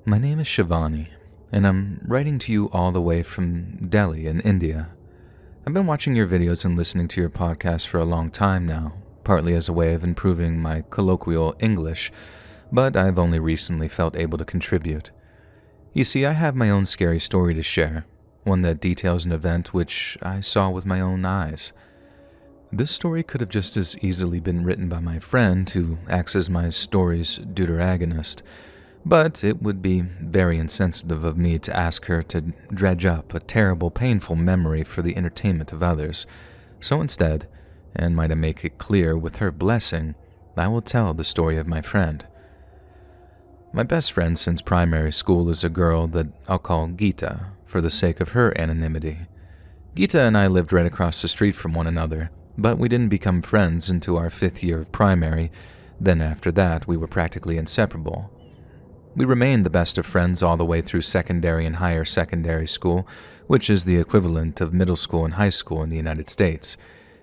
My name is Shivani, and I'm writing to you all the way from Delhi in India. I've been watching your videos and listening to your podcast for a long time now, partly as a way of improving my colloquial English, but I've only recently felt able to contribute. You see, I have my own scary story to share, one that details an event which I saw with my own eyes. This story could have just as easily been written by my friend who acts as my story's deuteragonist, but it would be very insensitive of me to ask her to dredge up a terrible, painful memory for the entertainment of others. So instead, and might I make it clear with her blessing, I will tell the story of my friend. My best friend since primary school is a girl that I'll call Geeta, for the sake of her anonymity. Geeta and I lived right across the street from one another, but we didn't become friends until our 5th year of primary. Then after that, we were practically inseparable. We remained the best of friends all the way through secondary and higher secondary school, which is the equivalent of middle school and high school in the United States,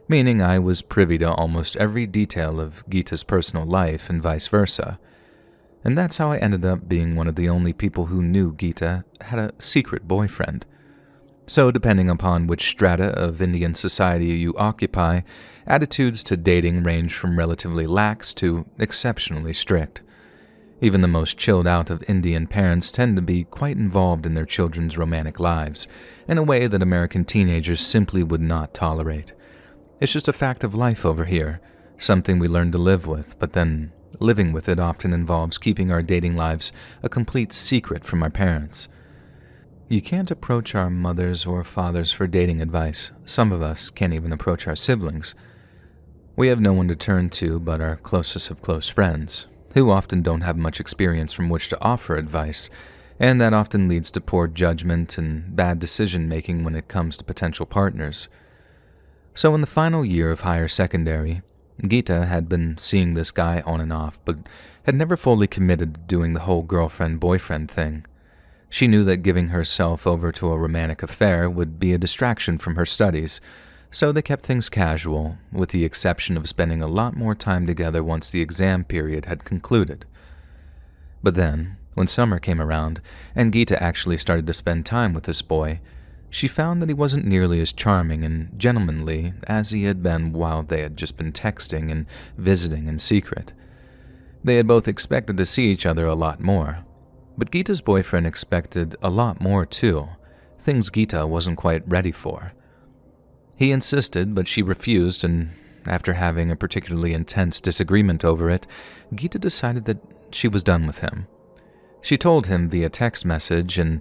meaning I was privy to almost every detail of Geeta's personal life and vice versa. And that's how I ended up being one of the only people who knew Geeta had a secret boyfriend. So depending upon which strata of Indian society you occupy, attitudes to dating range from relatively lax to exceptionally strict. Even the most chilled out of Indian parents tend to be quite involved in their children's romantic lives, in a way that American teenagers simply would not tolerate. It's just a fact of life over here, something we learn to live with, but then living with it often involves keeping our dating lives a complete secret from our parents. You can't approach our mothers or fathers for dating advice. Some of us can't even approach our siblings. We have no one to turn to but our closest of close friends, who often don't have much experience from which to offer advice, and that often leads to poor judgment and bad decision-making when it comes to potential partners. So in the final year of higher secondary, Geeta had been seeing this guy on and off, but had never fully committed to doing the whole girlfriend-boyfriend thing. She knew that giving herself over to a romantic affair would be a distraction from her studies, so they kept things casual, with the exception of spending a lot more time together once the exam period had concluded. But then, when summer came around, and Geeta actually started to spend time with this boy, she found that he wasn't nearly as charming and gentlemanly as he had been while they had just been texting and visiting in secret. They had both expected to see each other a lot more, but Geeta's boyfriend expected a lot more too, things Geeta wasn't quite ready for. He insisted, but she refused, and after having a particularly intense disagreement over it, Geeta decided that she was done with him. She told him via text message, and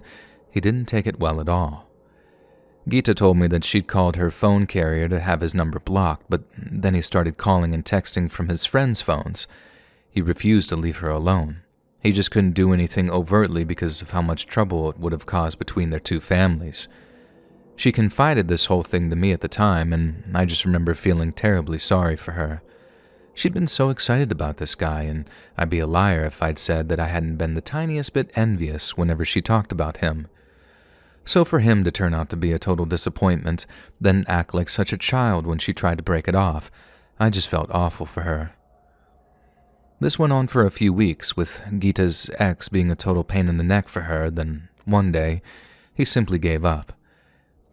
he didn't take it well at all. Geeta told me that she'd called her phone carrier to have his number blocked, but then he started calling and texting from his friends' phones. He refused to leave her alone. He just couldn't do anything overtly because of how much trouble it would have caused between their two families. She confided this whole thing to me at the time, and I just remember feeling terribly sorry for her. She'd been so excited about this guy, and I'd be a liar if I'd said that I hadn't been the tiniest bit envious whenever she talked about him. So for him to turn out to be a total disappointment, then act like such a child when she tried to break it off, I just felt awful for her. This went on for a few weeks, with Geeta's ex being a total pain in the neck for her. Then one day, he simply gave up.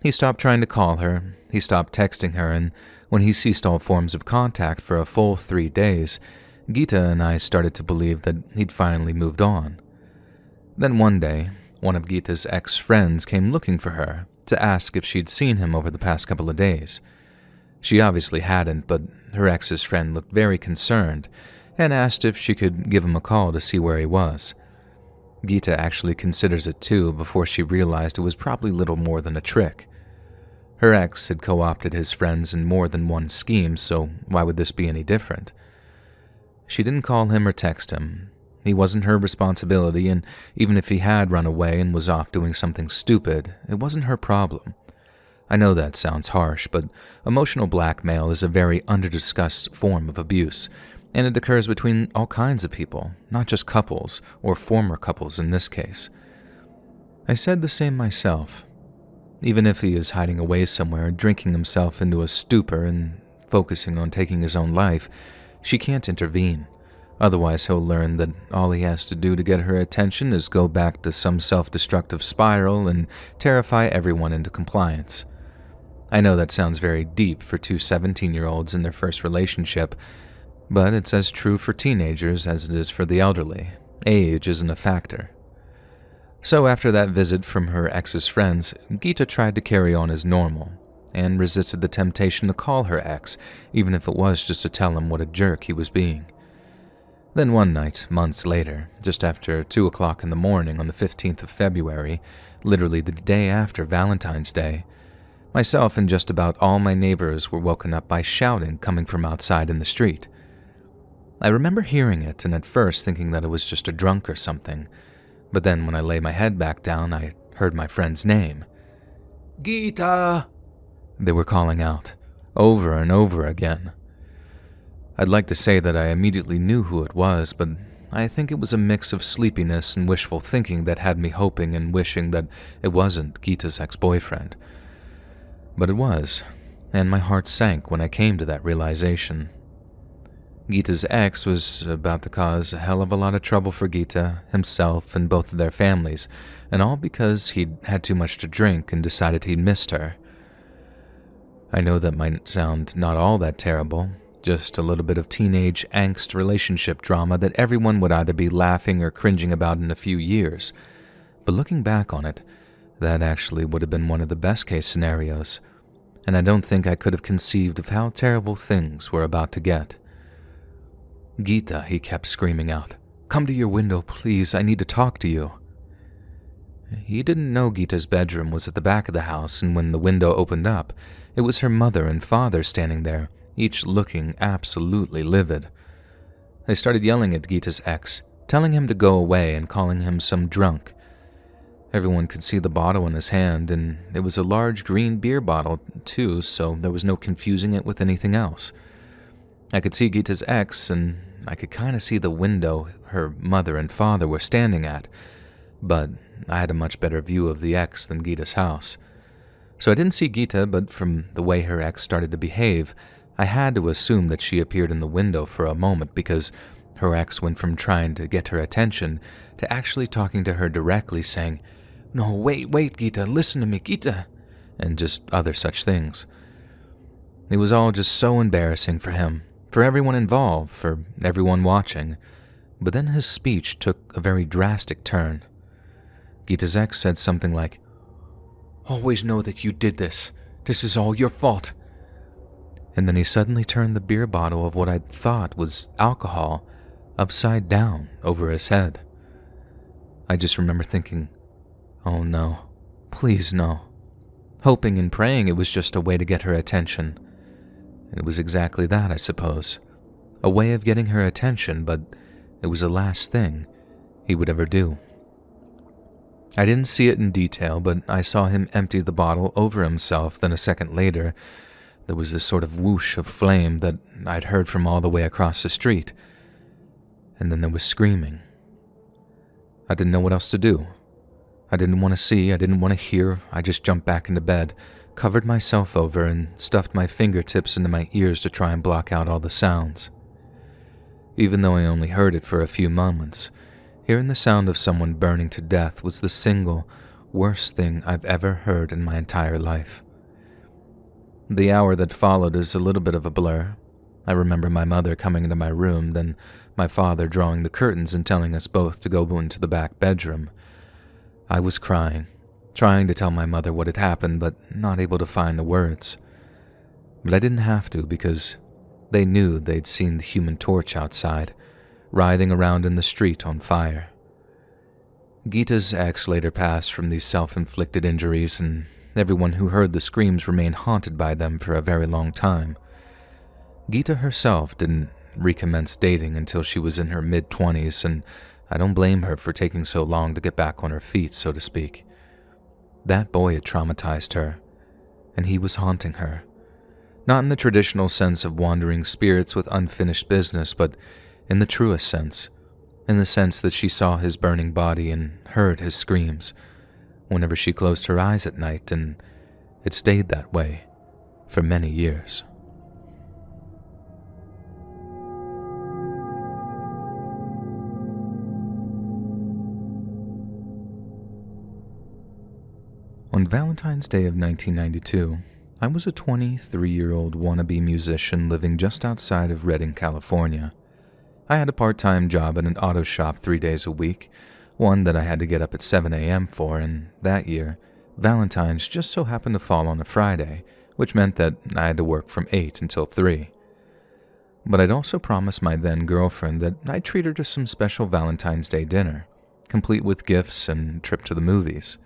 He stopped trying to call her, he stopped texting her, and when he ceased all forms of contact for a full 3 days, Geeta and I started to believe that he'd finally moved on. Then one day, one of Geeta's ex-friends came looking for her to ask if she'd seen him over the past couple of days. She obviously hadn't, but her ex's friend looked very concerned and asked if she could give him a call to see where he was. Geeta actually considers it too before she realized it was probably little more than a trick. Her ex had co-opted his friends in more than one scheme, so why would this be any different? She didn't call him or text him. He wasn't her responsibility, and even if he had run away and was off doing something stupid, it wasn't her problem. I know that sounds harsh, but emotional blackmail is a very under-discussed form of abuse, and it occurs between all kinds of people, not just couples, or former couples in this case. I said the same myself. Even if he is hiding away somewhere, drinking himself into a stupor and focusing on taking his own life, she can't intervene. Otherwise, he'll learn that all he has to do to get her attention is go back to some self-destructive spiral and terrify everyone into compliance. I know that sounds very deep for two 17-year-olds in their first relationship, but it's as true for teenagers as it is for the elderly. Age isn't a factor. So after that visit from her ex's friends, Geeta tried to carry on as normal, and resisted the temptation to call her ex, even if it was just to tell him what a jerk he was being. Then one night, months later, just after 2 o'clock in the morning on the 15th of February, literally the day after Valentine's Day, myself and just about all my neighbors were woken up by shouting coming from outside in the street. I remember hearing it and at first thinking that it was just a drunk or something, but then when I lay my head back down, I heard my friend's name. "Geeta!" They were calling out, over and over again. I'd like to say that I immediately knew who it was, but I think it was a mix of sleepiness and wishful thinking that had me hoping and wishing that it wasn't Geeta's ex-boyfriend. But it was, and my heart sank when I came to that realization. Geeta's ex was about to cause a hell of a lot of trouble for Geeta, himself, and both of their families, and all because he'd had too much to drink and decided he'd missed her. I know that might sound not all that terrible, just a little bit of teenage angst relationship drama that everyone would either be laughing or cringing about in a few years. But looking back on it, that actually would have been one of the best-case scenarios, and I don't think I could have conceived of how terrible things were about to get. "Geeta," he kept screaming out. "Come to your window, please. I need to talk to you." He didn't know Geeta's bedroom was at the back of the house, and when the window opened up, it was her mother and father standing there, each looking absolutely livid. They started yelling at Geeta's ex, telling him to go away and calling him some drunk. Everyone could see the bottle in his hand, and it was a large green beer bottle, too, so there was no confusing it with anything else. I could see Geeta's ex, and I could kind of see the window her mother and father were standing at, but I had a much better view of the ex than Geeta's house. So I didn't see Geeta, but from the way her ex started to behave, I had to assume that she appeared in the window for a moment because her ex went from trying to get her attention to actually talking to her directly, saying, "No, wait, Geeta, listen to me, Geeta," and just other such things. It was all just so embarrassing for him, for everyone involved, for everyone watching. But then his speech took a very drastic turn. Geeta's ex said something like, "Always know that you did this. This is all your fault." And then he suddenly turned the beer bottle of what I thought was alcohol upside down over his head. I just remember thinking, oh no, please no. Hoping and praying it was just a way to get her attention. And it was exactly that, I suppose. A way of getting her attention, but it was the last thing he would ever do. I didn't see it in detail, but I saw him empty the bottle over himself. Then a second later, there was this sort of whoosh of flame that I'd heard from all the way across the street. And then there was screaming. I didn't know what else to do. I didn't want to see, I didn't want to hear. I just jumped back into bed, covered myself over, and stuffed my fingertips into my ears to try and block out all the sounds. Even though I only heard it for a few moments, hearing the sound of someone burning to death was the single worst thing I've ever heard in my entire life. The hour that followed is a little bit of a blur. I remember my mother coming into my room, then my father drawing the curtains and telling us both to go into the back bedroom. I was crying, trying to tell my mother what had happened, but not able to find the words. But I didn't have to because they knew they'd seen the Human Torch outside, writhing around in the street on fire. Geeta's ex later passed from these self-inflicted injuries, and everyone who heard the screams remained haunted by them for a very long time. Geeta herself didn't recommence dating until she was in her mid-20s, and I don't blame her for taking so long to get back on her feet, so to speak. That boy had traumatized her, and he was haunting her. Not in the traditional sense of wandering spirits with unfinished business, but in the truest sense, in the sense that she saw his burning body and heard his screams whenever she closed her eyes at night, and it stayed that way for many years. On Valentine's Day of 1992, I was a 23-year-old wannabe musician living just outside of Redding, California. I had a part-time job at an auto shop 3 days a week, one that I had to get up at 7 a.m. for, and that year, Valentines just so happened to fall on a Friday, which meant that I had to work from 8 until 3. But I'd also promised my then-girlfriend that I'd treat her to some special Valentine's Day dinner, complete with gifts and a trip to the movies,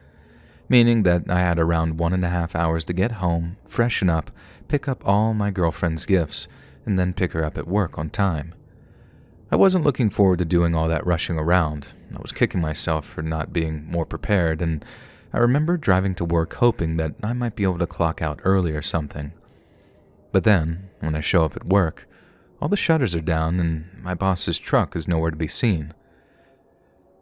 meaning that I had around 1.5 hours to get home, freshen up, pick up all my girlfriend's gifts, and then pick her up at work on time. I wasn't looking forward to doing all that rushing around. I was kicking myself for not being more prepared, and I remember driving to work hoping that I might be able to clock out early or something. But then, when I show up at work, all the shutters are down and my boss's truck is nowhere to be seen.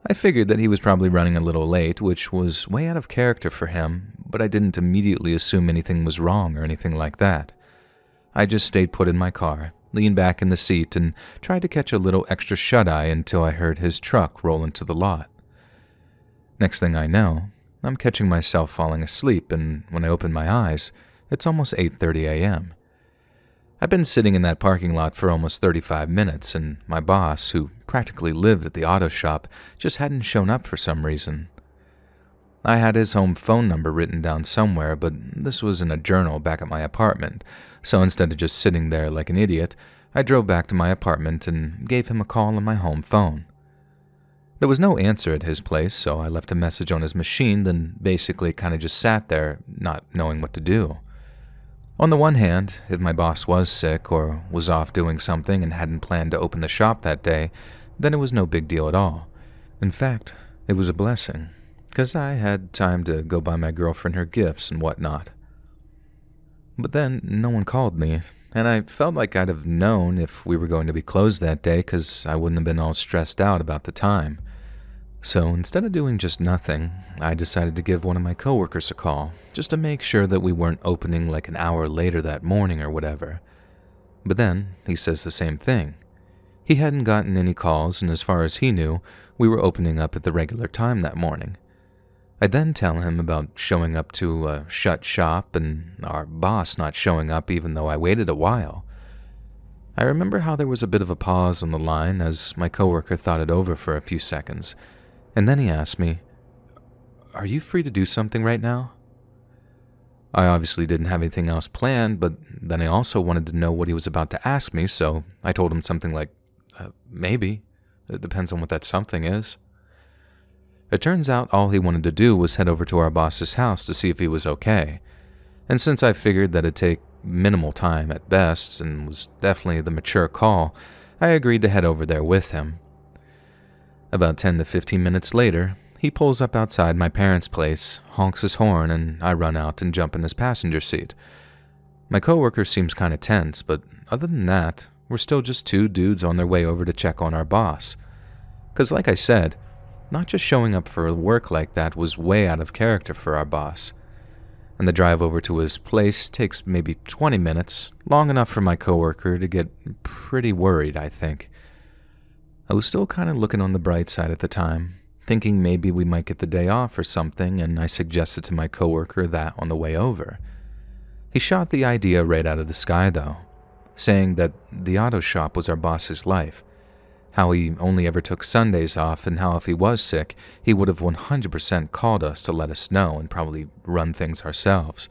I figured that he was probably running a little late, which was way out of character for him, but I didn't immediately assume anything was wrong or anything like that. I just stayed put in my car, leaned back in the seat, and tried to catch a little extra shut-eye until I heard his truck roll into the lot. Next thing I know, I'm catching myself falling asleep, and when I open my eyes, it's almost 8:30 a.m. I've been sitting in that parking lot for almost 35 minutes, and my boss, who practically lived at the auto shop, just hadn't shown up for some reason. I had his home phone number written down somewhere, but this was in a journal back at my apartment, so instead of just sitting there like an idiot, I drove back to my apartment and gave him a call on my home phone. There was no answer at his place, so I left a message on his machine, then basically kind of just sat there, not knowing what to do. On the one hand, if my boss was sick or was off doing something and hadn't planned to open the shop that day, then it was no big deal at all. In fact, it was a blessing, because I had time to go buy my girlfriend her gifts and whatnot. But then no one called me, and I felt like I'd have known if we were going to be closed that day because I wouldn't have been all stressed out about the time. So instead of doing just nothing, I decided to give one of my coworkers a call, just to make sure that we weren't opening like an hour later that morning or whatever. But then he says the same thing. He hadn't gotten any calls, and as far as he knew, we were opening up at the regular time that morning. I then tell him about showing up to a shut shop and our boss not showing up even though I waited a while. I remember how there was a bit of a pause on the line as my coworker thought it over for a few seconds. And then he asked me, "Are you free to do something right now?" I obviously didn't have anything else planned, but then I also wanted to know what he was about to ask me, so I told him something like, maybe. It depends on what that something is. It turns out all he wanted to do was head over to our boss's house to see if he was okay. And since I figured that it'd take minimal time at best and was definitely the mature call, I agreed to head over there with him. About 10 to 15 minutes later, he pulls up outside my parents' place, honks his horn, and I run out and jump in his passenger seat. My coworker seems kind of tense, but other than that, we're still just two dudes on their way over to check on our boss. 'Cause like I said, not just showing up for work like that was way out of character for our boss. And the drive over to his place takes maybe 20 minutes, long enough for my coworker to get pretty worried, I think. I was still kind of looking on the bright side at the time, thinking maybe we might get the day off or something, and I suggested to my coworker that on the way over. He shot the idea right out of the sky, though, saying that the auto shop was our boss's life, how he only ever took Sundays off, and how if he was sick, he would have 100% called us to let us know and probably run things ourselves.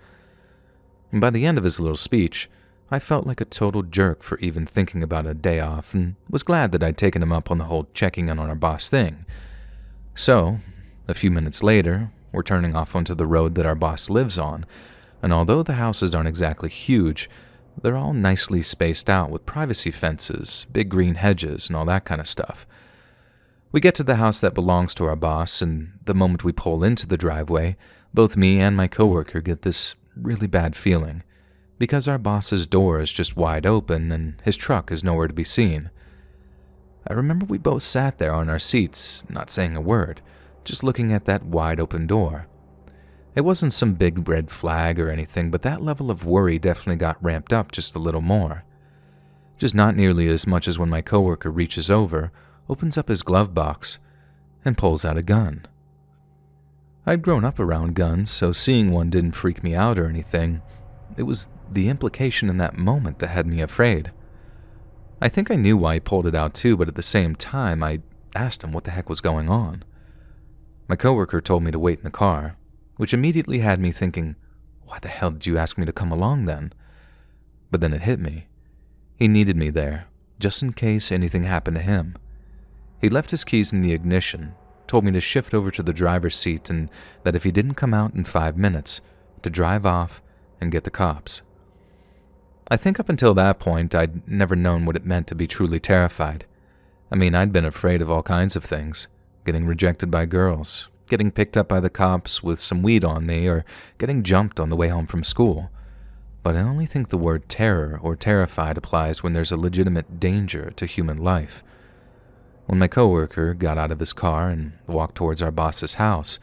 And by the end of his little speech, I felt like a total jerk for even thinking about a day off and was glad that I'd taken him up on the whole checking in on our boss thing. So, a few minutes later, we're turning off onto the road that our boss lives on, and although the houses aren't exactly huge, they're all nicely spaced out with privacy fences, big green hedges, and all that kind of stuff. We get to the house that belongs to our boss, and the moment we pull into the driveway, both me and my coworker get this really bad feeling, because our boss's door is just wide open and his truck is nowhere to be seen. I remember we both sat there on our seats, not saying a word, just looking at that wide open door. It wasn't some big red flag or anything, but that level of worry definitely got ramped up just a little more. Just not nearly as much as when my coworker reaches over, opens up his glove box, and pulls out a gun. I'd grown up around guns, so seeing one didn't freak me out or anything. It was the implication in that moment that had me afraid. I think I knew why he pulled it out too, but at the same time, I asked him what the heck was going on. My coworker told me to wait in the car, which immediately had me thinking, why the hell did you ask me to come along then? But then it hit me. He needed me there, just in case anything happened to him. He left his keys in the ignition, told me to shift over to the driver's seat and that if he didn't come out in 5 minutes, to drive off and get the cops. I think up until that point, I'd never known what it meant to be truly terrified. I mean, I'd been afraid of all kinds of things. Getting rejected by girls, getting picked up by the cops with some weed on me, or getting jumped on the way home from school. But I only think the word terror or terrified applies when there's a legitimate danger to human life. When my coworker got out of his car and walked towards our boss's house,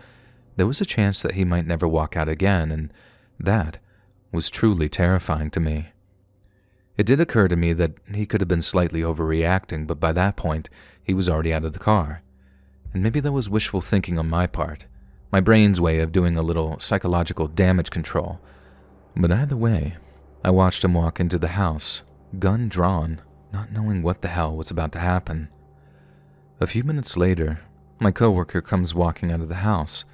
there was a chance that he might never walk out again, and that was truly terrifying to me. It did occur to me that he could have been slightly overreacting, but by that point, he was already out of the car. And maybe that was wishful thinking on my part, my brain's way of doing a little psychological damage control. But either way, I watched him walk into the house, gun drawn, not knowing what the hell was about to happen. A few minutes later, my coworker comes walking out of the house,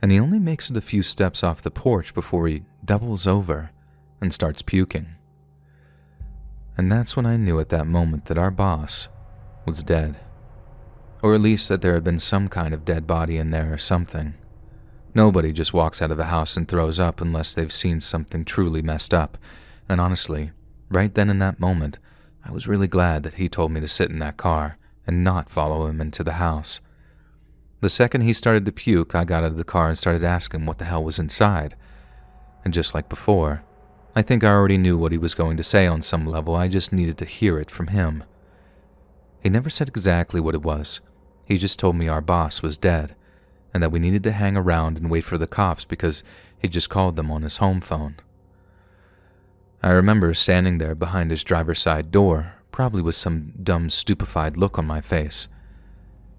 and he only makes it a few steps off the porch before he doubles over and starts puking. And that's when I knew at that moment that our boss was dead. Or at least that there had been some kind of dead body in there or something. Nobody just walks out of a house and throws up unless they've seen something truly messed up. And honestly, right then in that moment, I was really glad that he told me to sit in that car and not follow him into the house. The second he started to puke, I got out of the car and started asking what the hell was inside. And just like before, I think I already knew what he was going to say on some level. I just needed to hear it from him. He never said exactly what it was. He just told me our boss was dead, and that we needed to hang around and wait for the cops because he just called them on his home phone. I remember standing there behind his driver's side door, probably with some dumb, stupefied look on my face.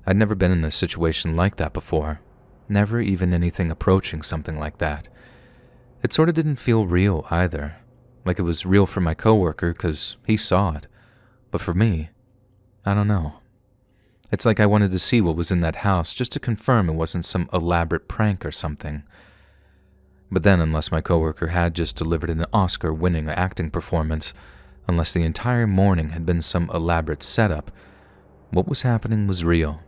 I'd never been in a situation like that before, never even anything approaching something like that. It sort of didn't feel real either, like it was real for my coworker because he saw it, but for me, I don't know. It's like I wanted to see what was in that house just to confirm it wasn't some elaborate prank or something. But then, unless my coworker had just delivered an Oscar-winning acting performance, unless the entire morning had been some elaborate setup, what was happening was real,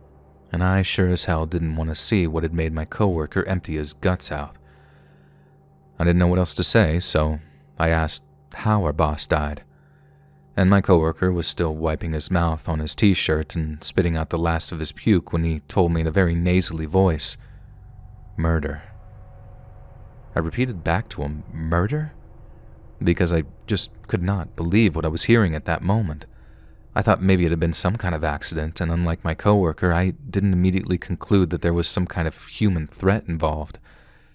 and I sure as hell didn't want to see what had made my coworker empty his guts out. I didn't know what else to say, so I asked how our boss died. And my coworker was still wiping his mouth on his t-shirt and spitting out the last of his puke when he told me in a very nasally voice, "Murder." I repeated back to him, "Murder?" Because I just could not believe what I was hearing at that moment. I thought maybe it had been some kind of accident, and unlike my coworker, I didn't immediately conclude that there was some kind of human threat involved.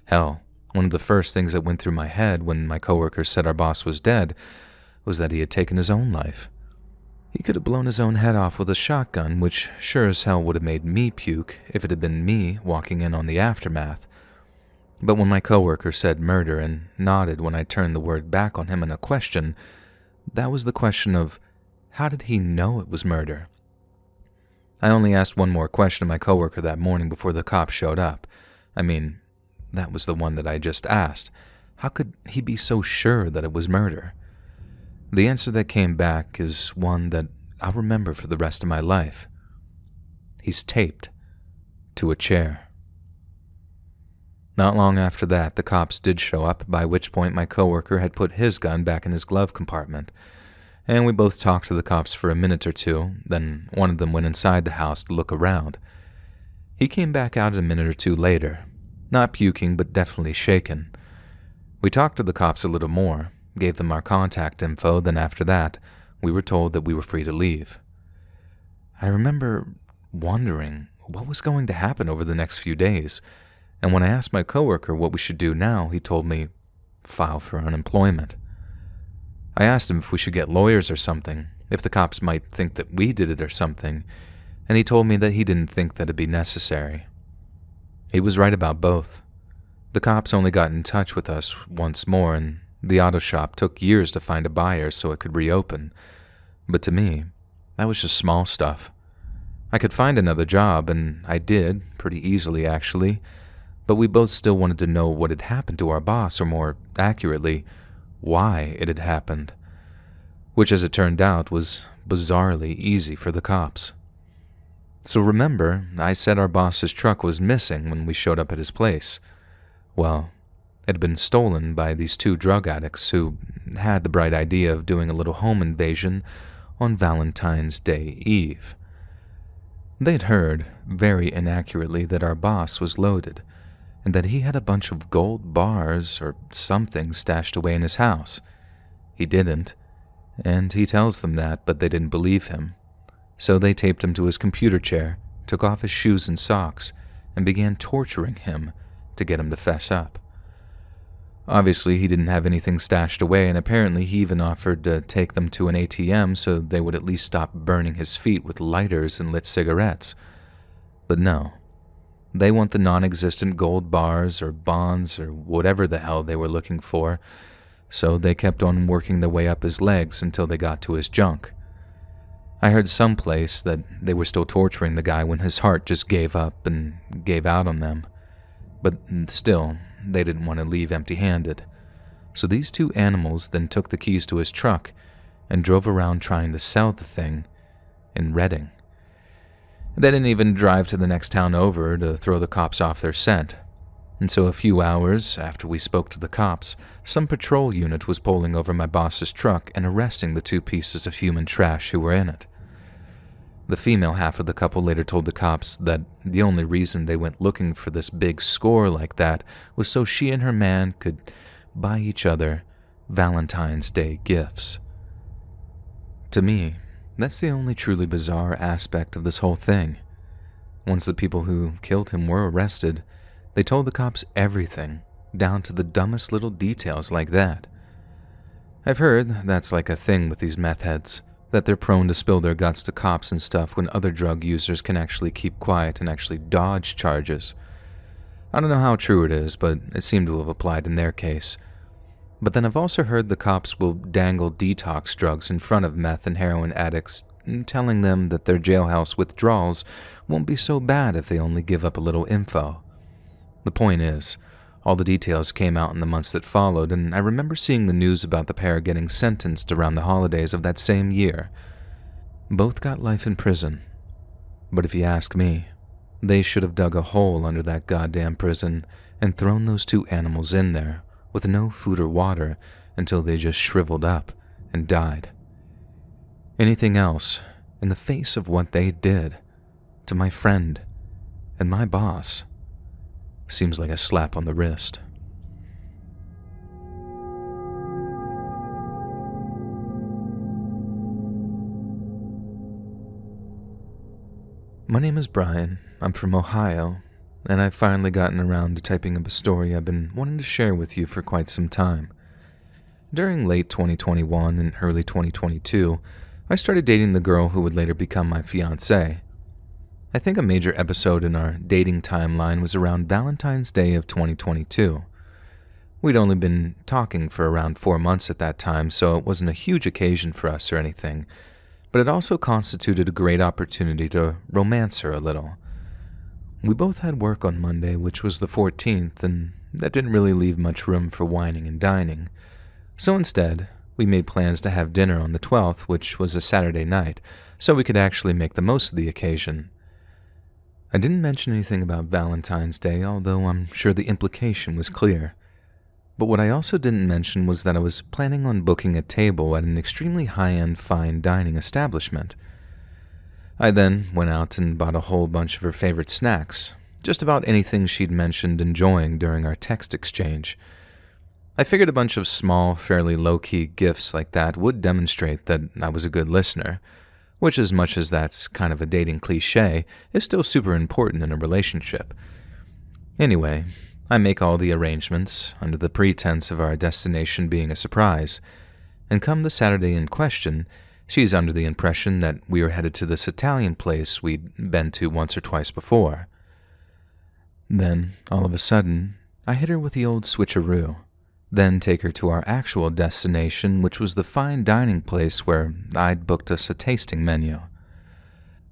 Hell, one of the first things that went through my head when my coworker said our boss was dead was that he had taken his own life. He could have blown his own head off with a shotgun, which sure as hell would have made me puke if it had been me walking in on the aftermath. But when my coworker said murder and nodded when I turned the word back on him in a question, that was the question of, how did he know it was murder? I only asked one more question of my coworker that morning before the cops showed up. I mean, that was the one that I just asked. How could he be so sure that it was murder? The answer that came back is one that I'll remember for the rest of my life. He's taped to a chair. Not long after that, the cops did show up, by which point my coworker had put his gun back in his glove compartment, and we both talked to the cops for a minute or two, then one of them went inside the house to look around. He came back out a minute or two later, not puking but definitely shaken. We talked to the cops a little more, gave them our contact info, then after that, we were told that we were free to leave. I remember wondering what was going to happen over the next few days, and when I asked my coworker what we should do now, he told me, file for unemployment. I asked him if we should get lawyers or something, if the cops might think that we did it or something, and he told me that he didn't think that it'd be necessary. He was right about both. The cops only got in touch with us once more, and the auto shop took years to find a buyer so it could reopen. But to me, that was just small stuff. I could find another job, and I did, pretty easily actually, but we both still wanted to know what had happened to our boss, or more accurately, why it had happened. Which, as it turned out, was bizarrely easy for the cops. So remember, I said our boss's truck was missing when we showed up at his place. Well, it had been stolen by these two drug addicts who had the bright idea of doing a little home invasion on Valentine's Day Eve. They'd heard, very inaccurately, that our boss was loaded, and that he had a bunch of gold bars or something stashed away in his house. He didn't, and he tells them that, but they didn't believe him. So they taped him to his computer chair, took off his shoes and socks, and began torturing him to get him to fess up. Obviously, he didn't have anything stashed away, and apparently he even offered to take them to an ATM so they would at least stop burning his feet with lighters and lit cigarettes. But no. They want the non-existent gold bars or bonds or whatever the hell they were looking for, so they kept on working their way up his legs until they got to his junk. I heard someplace that they were still torturing the guy when his heart just gave up and gave out on them. But still, they didn't want to leave empty-handed. So these two animals then took the keys to his truck and drove around trying to sell the thing in Reading. They didn't even drive to the next town over to throw the cops off their scent. And so a few hours after we spoke to the cops, some patrol unit was pulling over my boss's truck and arresting the two pieces of human trash who were in it. The female half of the couple later told the cops that the only reason they went looking for this big score like that was so she and her man could buy each other Valentine's Day gifts. To me, that's the only truly bizarre aspect of this whole thing. Once the people who killed him were arrested, they told the cops everything, down to the dumbest little details like that. I've heard that's like a thing with these meth heads, that they're prone to spill their guts to cops and stuff when other drug users can actually keep quiet and actually dodge charges. I don't know how true it is, but it seemed to have applied in their case. But then I've also heard the cops will dangle detox drugs in front of meth and heroin addicts, telling them that their jailhouse withdrawals won't be so bad if they only give up a little info. The point is, all the details came out in the months that followed, and I remember seeing the news about the pair getting sentenced around the holidays of that same year. Both got life in prison. But if you ask me, they should have dug a hole under that goddamn prison and thrown those two animals in there with no food or water until they just shriveled up and died. Anything else, in the face of what they did to my friend and my boss, seems like a slap on the wrist. My name is Brian. I'm from Ohio, and I've finally gotten around to typing up a story I've been wanting to share with you for quite some time. During late 2021 and early 2022, I started dating the girl who would later become my fiancée. I think a major episode in our dating timeline was around Valentine's Day of 2022. We'd only been talking for around 4 months at that time, so it wasn't a huge occasion for us or anything, but it also constituted a great opportunity to romance her a little. We both had work on Monday, which was the 14th, and that didn't really leave much room for whining and dining. So instead, we made plans to have dinner on the 12th, which was a Saturday night, so we could actually make the most of the occasion. I didn't mention anything about Valentine's Day, although I'm sure the implication was clear. But what I also didn't mention was that I was planning on booking a table at an extremely high-end fine dining establishment. I then went out and bought a whole bunch of her favorite snacks, just about anything she'd mentioned enjoying during our text exchange. I figured a bunch of small, fairly low-key gifts like that would demonstrate that I was a good listener, which, as much as that's kind of a dating cliché, is still super important in a relationship. Anyway, I make all the arrangements under the pretense of our destination being a surprise, and come the Saturday in question, she's under the impression that we are headed to this Italian place we'd been to once or twice before. Then, all of a sudden, I hit her with the old switcheroo, then take her to our actual destination, which was the fine dining place where I'd booked us a tasting menu.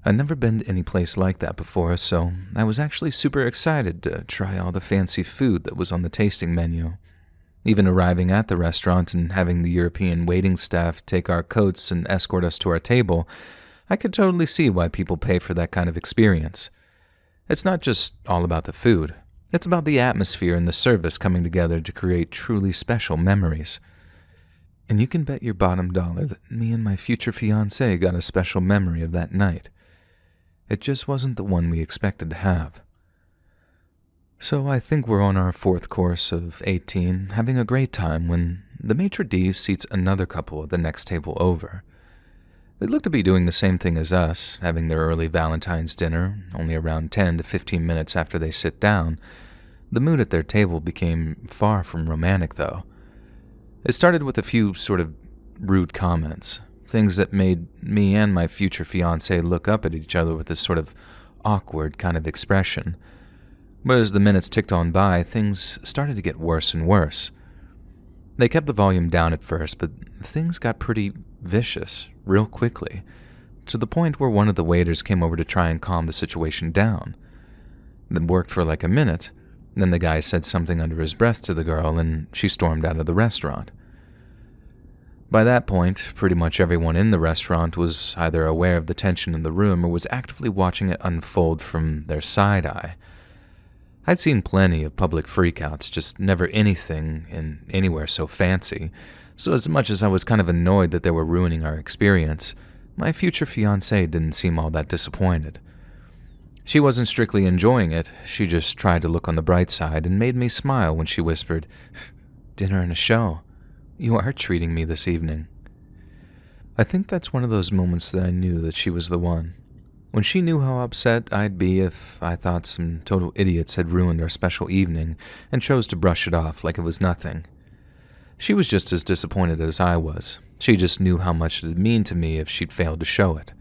I'd never been to any place like that before, so I was actually super excited to try all the fancy food that was on the tasting menu. Even arriving at the restaurant and having the European waiting staff take our coats and escort us to our table, I could totally see why people pay for that kind of experience. It's not just all about the food. It's about the atmosphere and the service coming together to create truly special memories. And you can bet your bottom dollar that me and my future fiancé got a special memory of that night. It just wasn't the one we expected to have. So I think we're on our fourth course of 18, having a great time when the maitre d' seats another couple at the next table over. They look to be doing the same thing as us, having their early Valentine's dinner, only around 10 to 15 minutes after they sit down. The mood at their table became far from romantic, though. It started with a few sort of rude comments, things that made me and my future fiancé look up at each other with this sort of awkward kind of expression. But as the minutes ticked on by, things started to get worse and worse. They kept the volume down at first, but things got pretty vicious real quickly, to the point where one of the waiters came over to try and calm the situation down. It worked for like a minute, then the guy said something under his breath to the girl, and she stormed out of the restaurant. By that point, pretty much everyone in the restaurant was either aware of the tension in the room or was actively watching it unfold from their side eye. I'd seen plenty of public freakouts, just never anything in anywhere so fancy, so as much as I was kind of annoyed that they were ruining our experience, my future fiancée didn't seem all that disappointed. She wasn't strictly enjoying it, she just tried to look on the bright side and made me smile when she whispered, "Dinner and a show. You are treating me this evening." I think that's one of those moments that I knew that she was the one. When she knew how upset I'd be if I thought some total idiots had ruined our special evening and chose to brush it off like it was nothing. She was just as disappointed as I was. She just knew how much it'd mean to me if she'd failed to show it.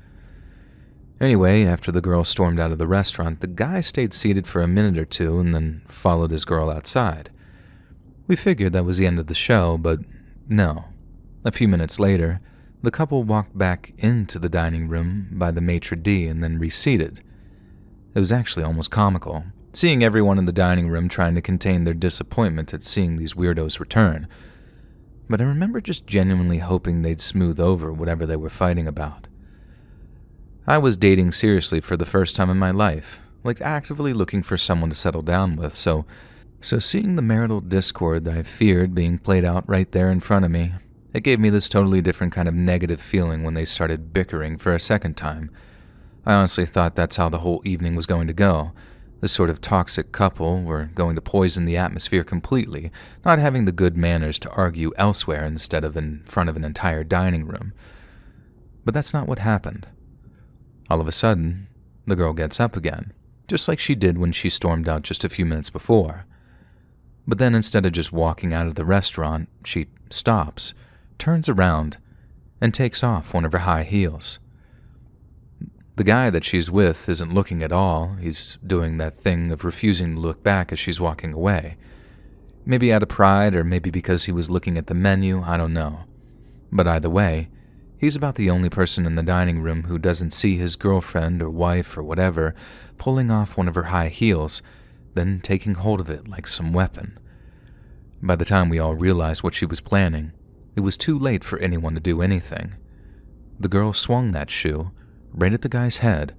Anyway, after the girl stormed out of the restaurant, the guy stayed seated for a minute or two and then followed his girl outside. We figured that was the end of the show, but no. A few minutes later, the couple walked back into the dining room by the maitre d' and then reseated. It was actually almost comical, seeing everyone in the dining room trying to contain their disappointment at seeing these weirdos return. But I remember just genuinely hoping they'd smooth over whatever they were fighting about. I was dating seriously for the first time in my life, like actively looking for someone to settle down with, so seeing the marital discord I feared being played out right there in front of me, it gave me this totally different kind of negative feeling when they started bickering for a second time. I honestly thought that's how the whole evening was going to go. This sort of toxic couple were going to poison the atmosphere completely, not having the good manners to argue elsewhere instead of in front of an entire dining room. But that's not what happened. All of a sudden, the girl gets up again, just like she did when she stormed out just a few minutes before. But then instead of just walking out of the restaurant, she stops, turns around, and takes off one of her high heels. The guy that she's with isn't looking at all. He's doing that thing of refusing to look back as she's walking away. Maybe out of pride, or maybe because he was looking at the menu, I don't know. But either way, he's about the only person in the dining room who doesn't see his girlfriend or wife or whatever pulling off one of her high heels, then taking hold of it like some weapon. By the time we all realized what she was planning, it was too late for anyone to do anything. The girl swung that shoe right at the guy's head,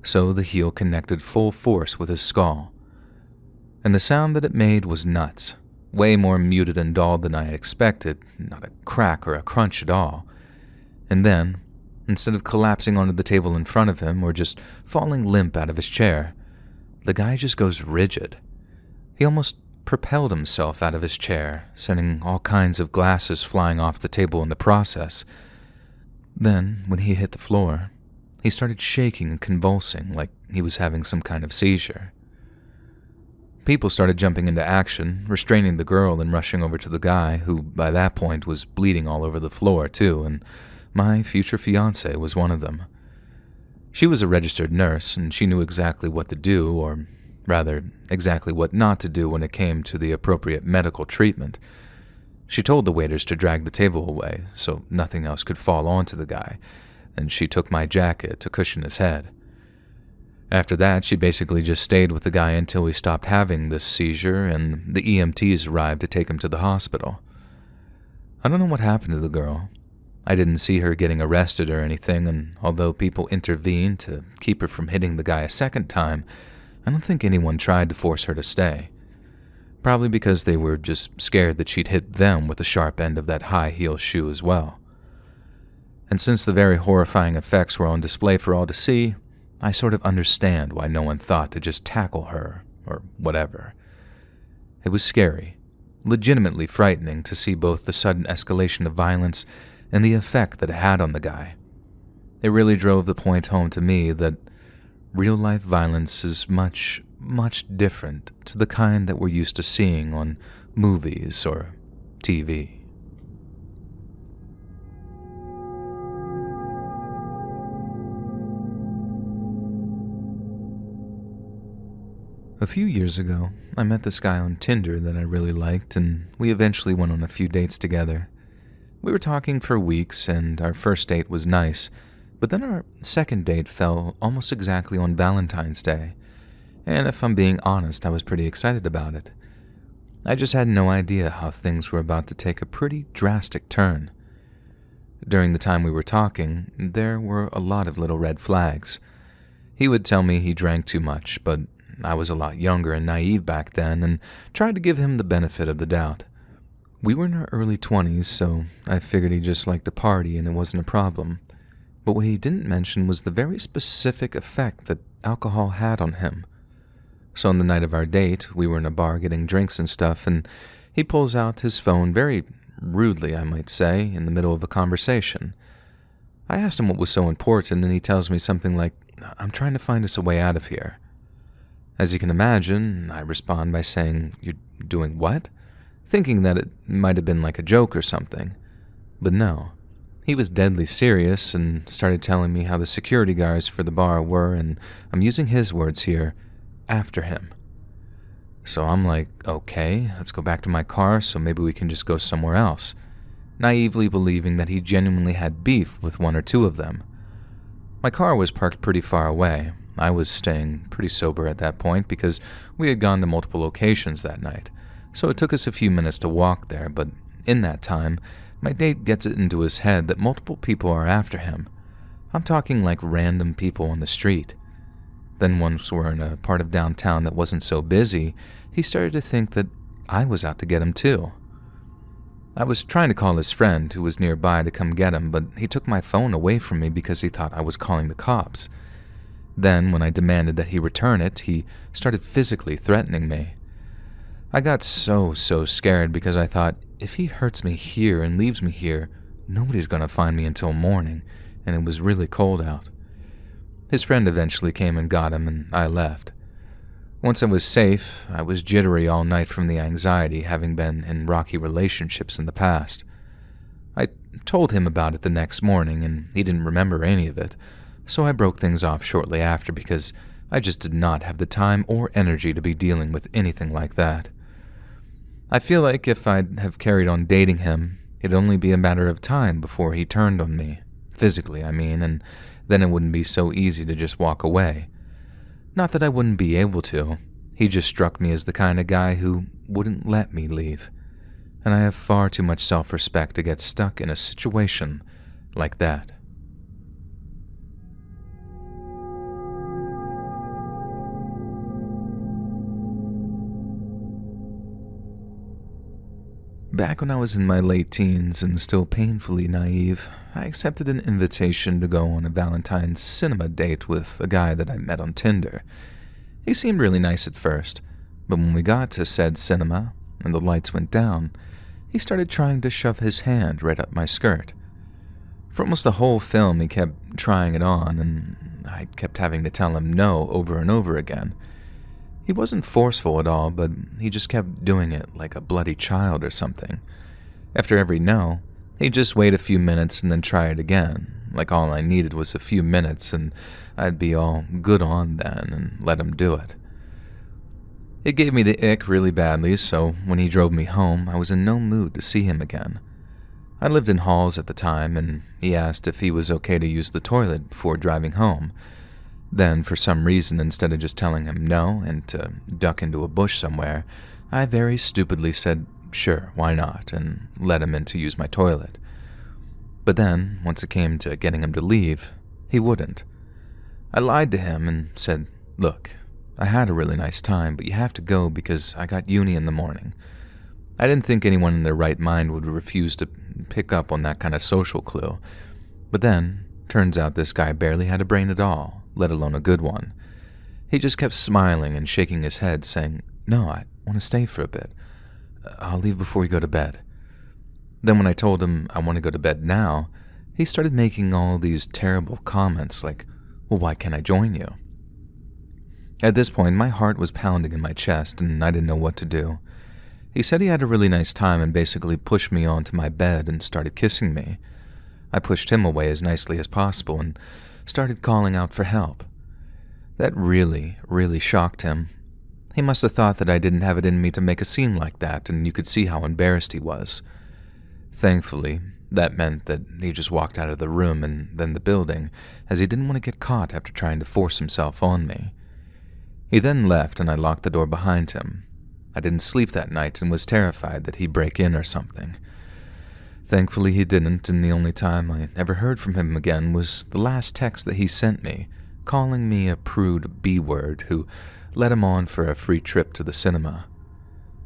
so the heel connected full force with his skull. And the sound that it made was nuts, way more muted and dull than I had expected, not a crack or a crunch at all. And then, instead of collapsing onto the table in front of him or just falling limp out of his chair, the guy just goes rigid. He almost propelled himself out of his chair, sending all kinds of glasses flying off the table in the process. Then, when he hit the floor, he started shaking and convulsing like he was having some kind of seizure. People started jumping into action, restraining the girl and rushing over to the guy, who by that point was bleeding all over the floor too, and my future fiancée was one of them. She was a registered nurse, and she knew exactly what to do, or Rather, exactly what not to do when it came to the appropriate medical treatment. She told the waiters to drag the table away so nothing else could fall onto the guy, and she took my jacket to cushion his head. After that, she basically just stayed with the guy until he stopped having this seizure and the EMTs arrived to take him to the hospital. I don't know what happened to the girl. I didn't see her getting arrested or anything, and although people intervened to keep her from hitting the guy a second time, I don't think anyone tried to force her to stay. Probably because they were just scared that she'd hit them with the sharp end of that high-heel shoe as well. And since the very horrifying effects were on display for all to see, I sort of understand why no one thought to just tackle her, or whatever. It was scary, legitimately frightening to see both the sudden escalation of violence and the effect that it had on the guy. It really drove the point home to me that real-life violence is much, much different to the kind that we're used to seeing on movies or TV. A few years ago, I met this guy on Tinder that I really liked, and we eventually went on a few dates together. We were talking for weeks, and our first date was nice, but then our second date fell almost exactly on Valentine's Day, and if I'm being honest, I was pretty excited about it. I just had no idea how things were about to take a pretty drastic turn. During the time we were talking, there were a lot of little red flags. He would tell me he drank too much, but I was a lot younger and naive back then and tried to give him the benefit of the doubt. We were in our early 20s, so I figured he just liked to party and it wasn't a problem. But what he didn't mention was the very specific effect that alcohol had on him. So on the night of our date, we were in a bar getting drinks and stuff, and he pulls out his phone very rudely, I might say, in the middle of a conversation. I asked him what was so important, and he tells me something like, "I'm trying to find us a way out of here." As you can imagine, I respond by saying, "You're doing what?" Thinking that it might have been like a joke or something. But no. He was deadly serious and started telling me how the security guards for the bar were, and I'm using his words here, after him. So I'm like, okay, let's go back to my car so maybe we can just go somewhere else, naively believing that he genuinely had beef with one or two of them. My car was parked pretty far away. I was staying pretty sober at that point because we had gone to multiple locations that night, so it took us a few minutes to walk there, but in that time, my date gets it into his head that multiple people are after him. I'm talking like random people on the street. Then once we're in a part of downtown that wasn't so busy, he started to think that I was out to get him too. I was trying to call his friend who was nearby to come get him, but he took my phone away from me because he thought I was calling the cops. Then, when I demanded that he return it, he started physically threatening me. I got so scared because I thought, if he hurts me here and leaves me here, nobody's going to find me until morning, and it was really cold out. His friend eventually came and got him, and I left. Once I was safe, I was jittery all night from the anxiety, having been in rocky relationships in the past. I told him about it the next morning, and he didn't remember any of it, so I broke things off shortly after because I just did not have the time or energy to be dealing with anything like that. I feel like if I'd have carried on dating him, it'd only be a matter of time before he turned on me, physically, I mean, and then it wouldn't be so easy to just walk away. Not that I wouldn't be able to, he just struck me as the kind of guy who wouldn't let me leave, and I have far too much self-respect to get stuck in a situation like that. Back when I was in my late teens and still painfully naive, I accepted an invitation to go on a Valentine's cinema date with a guy that I met on Tinder. He seemed really nice at first, but when we got to said cinema and the lights went down, he started trying to shove his hand right up my skirt. For almost the whole film, he kept trying it on, and I kept having to tell him no over and over again. He wasn't forceful at all, but he just kept doing it like a bloody child or something. After every no, he'd just wait a few minutes and then try it again, like all I needed was a few minutes and I'd be all good on then and let him do it. It gave me the ick really badly, so when he drove me home, I was in no mood to see him again. I lived in halls at the time, and he asked if he was okay to use the toilet before driving home. Then, for some reason, instead of just telling him no and to duck into a bush somewhere, I very stupidly said, sure, why not, and let him in to use my toilet. But then, once it came to getting him to leave, he wouldn't. I lied to him and said, look, I had a really nice time, but you have to go because I got uni in the morning. I didn't think anyone in their right mind would refuse to pick up on that kind of social clue. But then, turns out this guy barely had a brain at all, let alone a good one. He just kept smiling and shaking his head, saying, no, I want to stay for a bit. I'll leave before we go to bed. Then when I told him I want to go to bed now, he started making all these terrible comments like, well, why can't I join you? At this point, my heart was pounding in my chest and I didn't know what to do. He said he had a really nice time and basically pushed me onto my bed and started kissing me. I pushed him away as nicely as possible and started calling out for help. That really, really shocked him. He must have thought that I didn't have it in me to make a scene like that, and you could see how embarrassed he was. Thankfully, that meant that he just walked out of the room and then the building, as he didn't want to get caught after trying to force himself on me. He then left and I locked the door behind him. I didn't sleep that night and was terrified that he'd break in or something. Thankfully he didn't, and the only time I ever heard from him again was the last text that he sent me, calling me a prude B-word who led him on for a free trip to the cinema.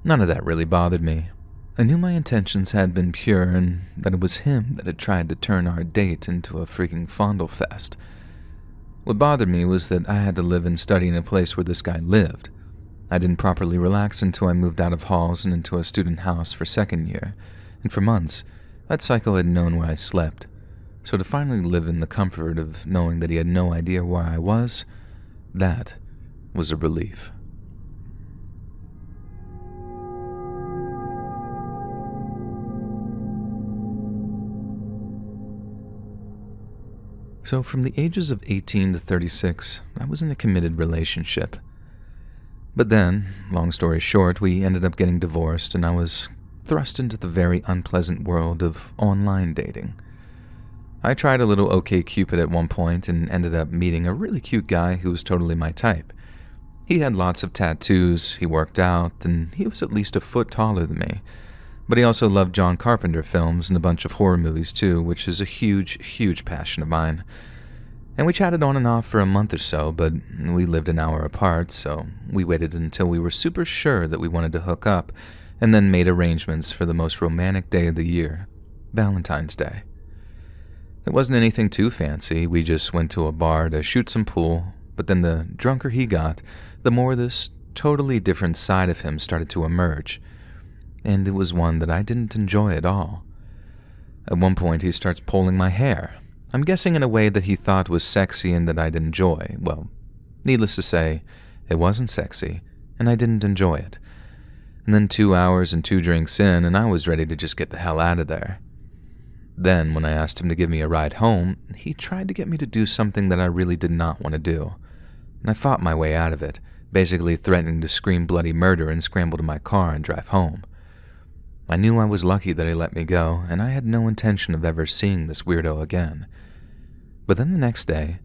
None of that really bothered me. I knew my intentions had been pure and that it was him that had tried to turn our date into a freaking fondle fest. What bothered me was that I had to live and study in a place where this guy lived. I didn't properly relax until I moved out of halls and into a student house for second year, and for months, that psycho had known where I slept. So to finally live in the comfort of knowing that he had no idea where I was, that was a relief. So from the ages of 18 to 36, I was in a committed relationship. But then, long story short, we ended up getting divorced and I was thrust into the very unpleasant world of online dating. I tried a little OkCupid at one point and ended up meeting a really cute guy who was totally my type. He had lots of tattoos, he worked out, and he was at least a foot taller than me. But he also loved John Carpenter films and a bunch of horror movies too, which is a huge, huge passion of mine. And we chatted on and off for a month or so, but we lived an hour apart, so we waited until we were super sure that we wanted to hook up, and then made arrangements for the most romantic day of the year, Valentine's Day. It wasn't anything too fancy, we just went to a bar to shoot some pool, but then the drunker he got, the more this totally different side of him started to emerge, and it was one that I didn't enjoy at all. At one point he starts pulling my hair, I'm guessing in a way that he thought was sexy and that I'd enjoy. Well, needless to say, it wasn't sexy, and I didn't enjoy it. And then 2 hours and 2 drinks in, and I was ready to just get the hell out of there. Then, when I asked him to give me a ride home, he tried to get me to do something that I really did not want to do. And I fought my way out of it, basically threatening to scream bloody murder and scramble to my car and drive home. I knew I was lucky that he let me go, and I had no intention of ever seeing this weirdo again. But then the next day,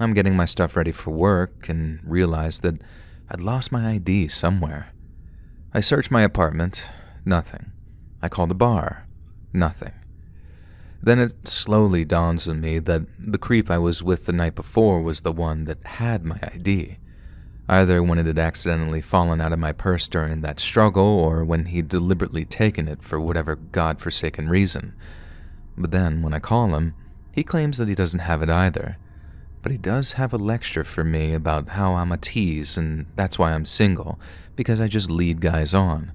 I'm getting my stuff ready for work and realized that I'd lost my ID somewhere. I searched my apartment, nothing. I called the bar, nothing. Then it slowly dawns on me that the creep I was with the night before was the one that had my ID. Either when it had accidentally fallen out of my purse during that struggle, or when he'd deliberately taken it for whatever godforsaken reason. But then, when I call him, he claims that he doesn't have it either. But he does have a lecture for me about how I'm a tease, and that's why I'm single, because I just lead guys on.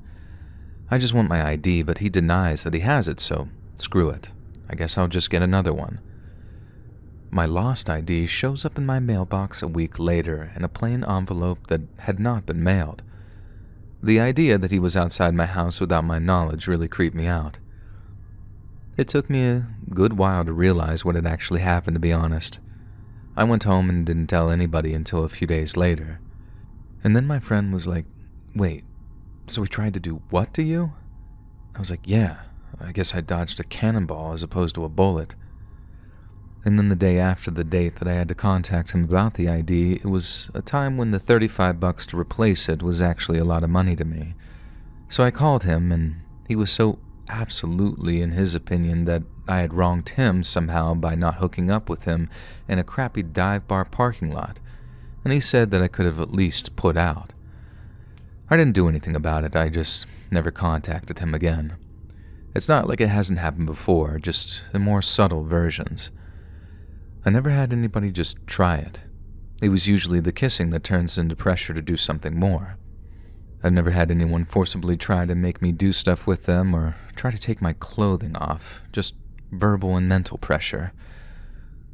I just want my ID, but he denies that he has it, so screw it. I guess I'll just get another one. My lost ID shows up in my mailbox a week later in a plain envelope that had not been mailed. The idea that he was outside my house without my knowledge really creeped me out. It took me a good while to realize what had actually happened, to be honest. I went home and didn't tell anybody until a few days later. And then my friend was like, Wait, so he tried to do what to you? I was like, yeah, I guess I dodged a cannonball as opposed to a bullet. And then the day after the date that I had to contact him about the ID, it was a time when the $35 to replace it was actually a lot of money to me. So I called him, and he was so absolutely in his opinion that I had wronged him somehow by not hooking up with him in a crappy dive bar parking lot, and he said that I could have at least put out. I didn't do anything about it, I just never contacted him again. It's not like it hasn't happened before, just in more subtle versions. I never had anybody just try it. It was usually the kissing that turns into pressure to do something more. I've never had anyone forcibly try to make me do stuff with them or try to take my clothing off, just verbal and mental pressure.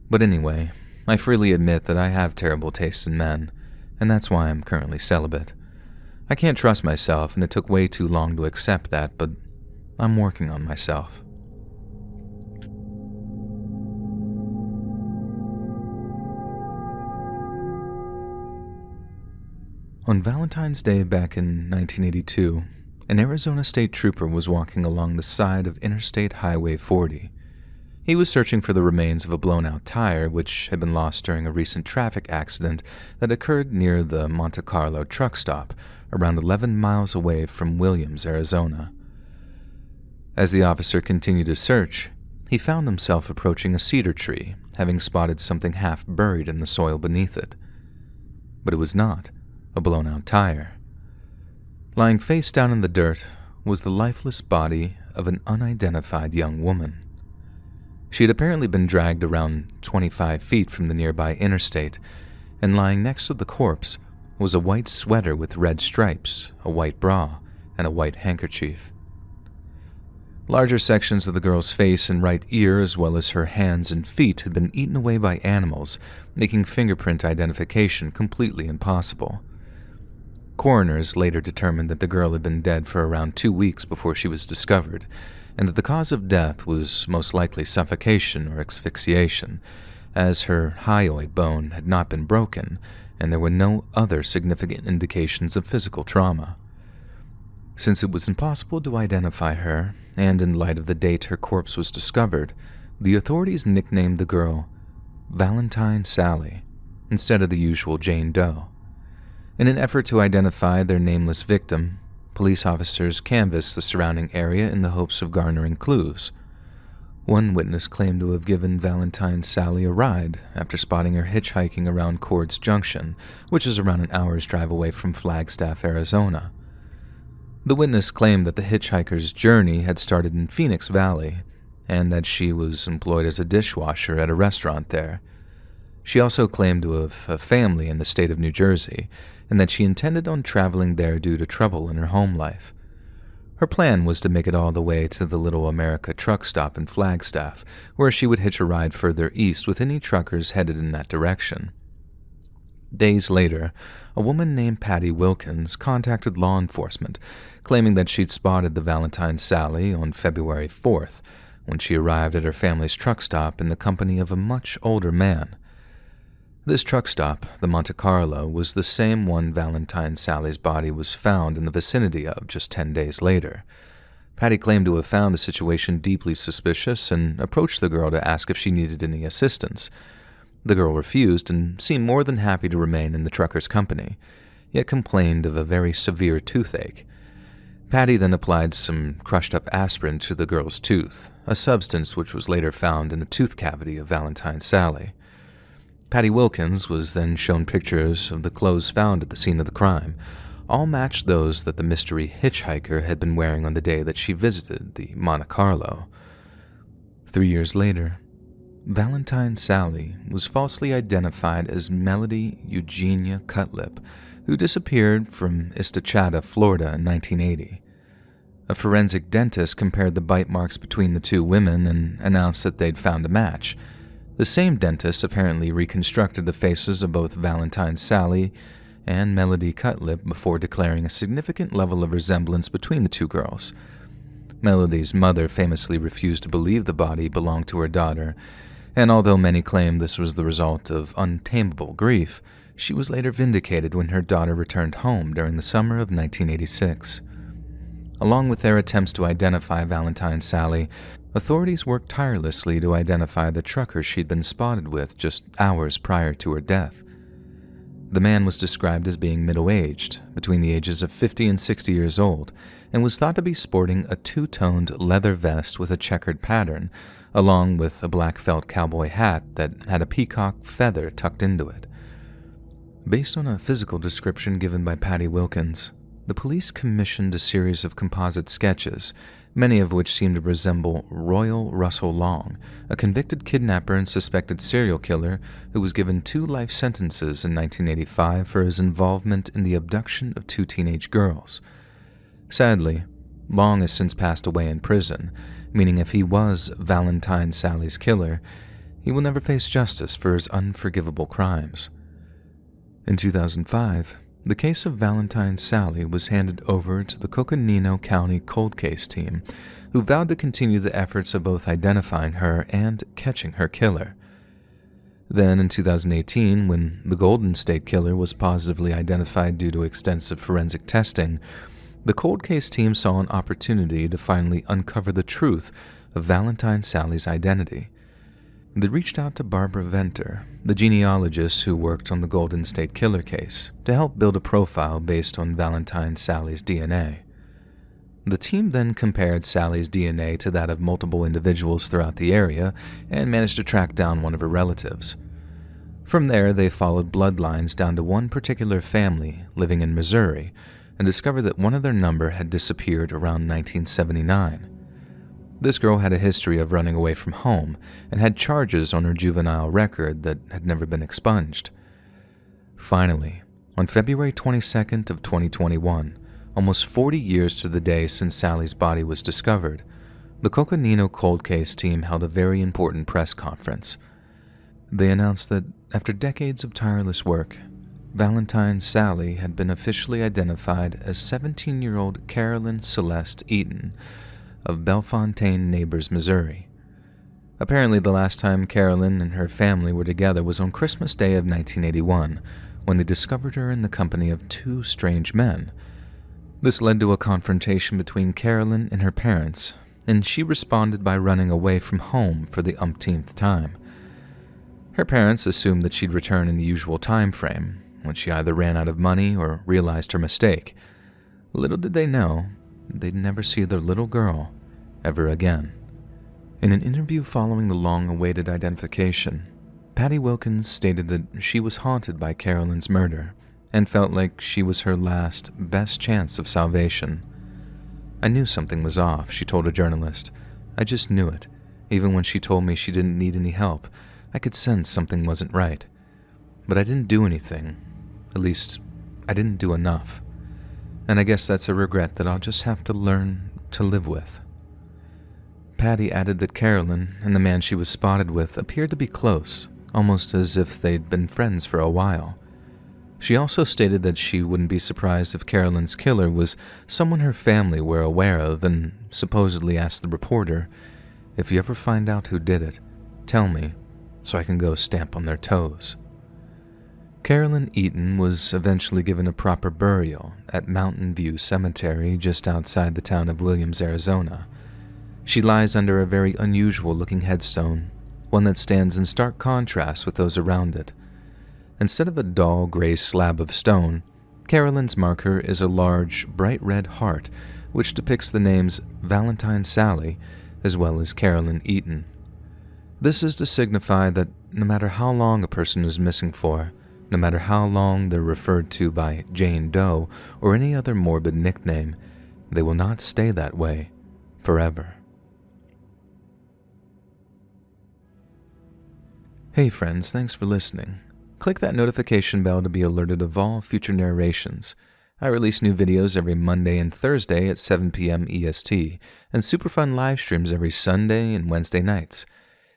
But anyway, I freely admit that I have terrible taste in men, and that's why I'm currently celibate. I can't trust myself, and it took way too long to accept that, but I'm working on myself. On Valentine's Day back in 1982, an Arizona state trooper was walking along the side of Interstate Highway 40. He was searching for the remains of a blown-out tire which had been lost during a recent traffic accident that occurred near the Monte Carlo truck stop, around 11 miles away from Williams, Arizona. As the officer continued his search, he found himself approaching a cedar tree, having spotted something half buried in the soil beneath it. But it was not a blown-out tire. Lying face down in the dirt was the lifeless body of an unidentified young woman. She had apparently been dragged around 25 feet from the nearby interstate, and lying next to the corpse was a white sweater with red stripes, a white bra, and a white handkerchief. Larger sections of the girl's face and right ear, as well as her hands and feet, had been eaten away by animals, making fingerprint identification completely impossible. Coroners later determined that the girl had been dead for around 2 weeks before she was discovered, and that the cause of death was most likely suffocation or asphyxiation, as her hyoid bone had not been broken, and there were no other significant indications of physical trauma. Since it was impossible to identify her, and in light of the date her corpse was discovered, the authorities nicknamed the girl Valentine Sally, instead of the usual Jane Doe. In an effort to identify their nameless victim, police officers canvassed the surrounding area in the hopes of garnering clues. One witness claimed to have given Valentine Sally a ride after spotting her hitchhiking around Cords Junction, which is around an hour's drive away from Flagstaff, Arizona. The witness claimed that the hitchhiker's journey had started in Phoenix Valley, and that she was employed as a dishwasher at a restaurant there. She also claimed to have a family in the state of New Jersey, and that she intended on traveling there due to trouble in her home life. Her plan was to make it all the way to the Little America truck stop in Flagstaff, where she would hitch a ride further east with any truckers headed in that direction. Days later, a woman named Patty Wilkins contacted law enforcement, claiming that she'd spotted the Valentine Sally on February 4th, when she arrived at her family's truck stop in the company of a much older man. This truck stop, the Monte Carlo, was the same one Valentine Sally's body was found in the vicinity of just 10 days later. Patty claimed to have found the situation deeply suspicious and approached the girl to ask if she needed any assistance. The girl refused and seemed more than happy to remain in the trucker's company, yet complained of a very severe toothache. Patty then applied some crushed-up aspirin to the girl's tooth, a substance which was later found in the tooth cavity of Valentine Sally. Patty Wilkins was then shown pictures of the clothes found at the scene of the crime. All matched those that the mystery hitchhiker had been wearing on the day that she visited the Monte Carlo. 3 years later, Valentine Sally was falsely identified as Melody Eugenia Cutlip, who disappeared from Estachada, Florida in 1980. A forensic dentist compared the bite marks between the two women and announced that they'd found a match. The same dentist apparently reconstructed the faces of both Valentine Sally and Melody Cutlip before declaring a significant level of resemblance between the two girls. Melody's mother famously refused to believe the body belonged to her daughter, and although many claim this was the result of untamable grief, She was later vindicated when her daughter returned home during the summer of 1986. Along with their attempts to identify Valentine Sally, authorities worked tirelessly to identify the trucker she'd been spotted with just hours prior to her death. The man was described as being middle-aged, between the ages of 50 and 60 years old, and was thought to be sporting a two-toned leather vest with a checkered pattern, along with a black felt cowboy hat that had a peacock feather tucked into it. Based on a physical description given by Patty Wilkins, the police commissioned a series of composite sketches, many of which seemed to resemble Royal Russell Long, a convicted kidnapper and suspected serial killer who was given 2 life sentences in 1985 for his involvement in the abduction of 2 teenage girls. Sadly, Long has since passed away in prison, meaning if he was Valentine Sally's killer, he will never face justice for his unforgivable crimes. In 2005, the case of Valentine Sally was handed over to the Coconino County Cold Case team, who vowed to continue the efforts of both identifying her and catching her killer. Then, in 2018, when the Golden State Killer was positively identified due to extensive forensic testing, the Cold Case team saw an opportunity to finally uncover the truth of Valentine Sally's identity. They reached out to Barbara Venter, the genealogist who worked on the Golden State Killer case, to help build a profile based on Valentine Sally's DNA. The team then compared Sally's DNA to that of multiple individuals throughout the area and managed to track down one of her relatives. From there, they followed bloodlines down to one particular family living in Missouri and discovered that one of their number had disappeared around 1979. This girl had a history of running away from home and had charges on her juvenile record that had never been expunged. Finally, on February 22nd of 2021, almost 40 years to the day since Sally's body was discovered, the Coconino Cold Case team held a very important press conference. They announced that, after decades of tireless work, Valentine Sally had been officially identified as 17-year-old Carolyn Celeste Eaton of Bellefontaine Neighbors, Missouri. Apparently, the last time Carolyn and her family were together was on Christmas Day of 1981, when they discovered her in the company of 2 strange men. This led to a confrontation between Carolyn and her parents, and she responded by running away from home for the umpteenth time. Her parents assumed that she'd return in the usual time frame, when she either ran out of money or realized her mistake. Little did they know, they'd never see their little girl ever again. In an interview following the long-awaited identification, Patty Wilkins stated that she was haunted by Carolyn's murder and felt like she was her last, best chance of salvation. "I knew something was off," she told a journalist. "I just knew it. Even when she told me she didn't need any help, I could sense something wasn't right. But I didn't do anything. At least, I didn't do enough. And I guess that's a regret that I'll just have to learn to live with." Patty added that Carolyn and the man she was spotted with appeared to be close, almost as if they'd been friends for a while. She also stated that she wouldn't be surprised if Carolyn's killer was someone her family were aware of, and supposedly asked the reporter, "If you ever find out who did it, tell me, so I can go stamp on their toes." Carolyn Eaton was eventually given a proper burial at Mountain View Cemetery just outside the town of Williams, Arizona. She lies under a very unusual-looking headstone, one that stands in stark contrast with those around it. Instead of a dull gray slab of stone, Carolyn's marker is a large, bright red heart which depicts the names Valentine Sally as well as Carolyn Eaton. This is to signify that no matter how long a person is missing for, no matter how long they're referred to by Jane Doe or any other morbid nickname, they will not stay that way forever. Hey friends, thanks for listening. Click that notification bell to be alerted of all future narrations. I release new videos every Monday and Thursday at 7 p.m. EST, and super fun live streams every Sunday and Wednesday nights.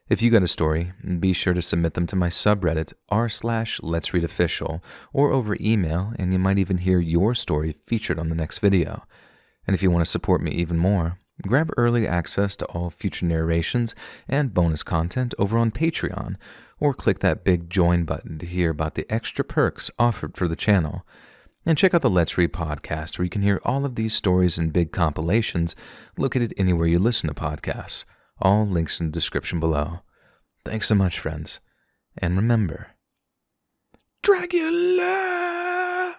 If you got a story, be sure to submit them to my subreddit r/Let'sReadOfficial or over email, and you might even hear your story featured on the next video. And if you want to support me even more, grab early access to all future narrations and bonus content over on Patreon, or click that big join button to hear about the extra perks offered for the channel. And check out the Let's Read podcast, where you can hear all of these stories in big compilations located anywhere you listen to podcasts. All links in the description below. Thanks so much, friends. And remember, Dracula!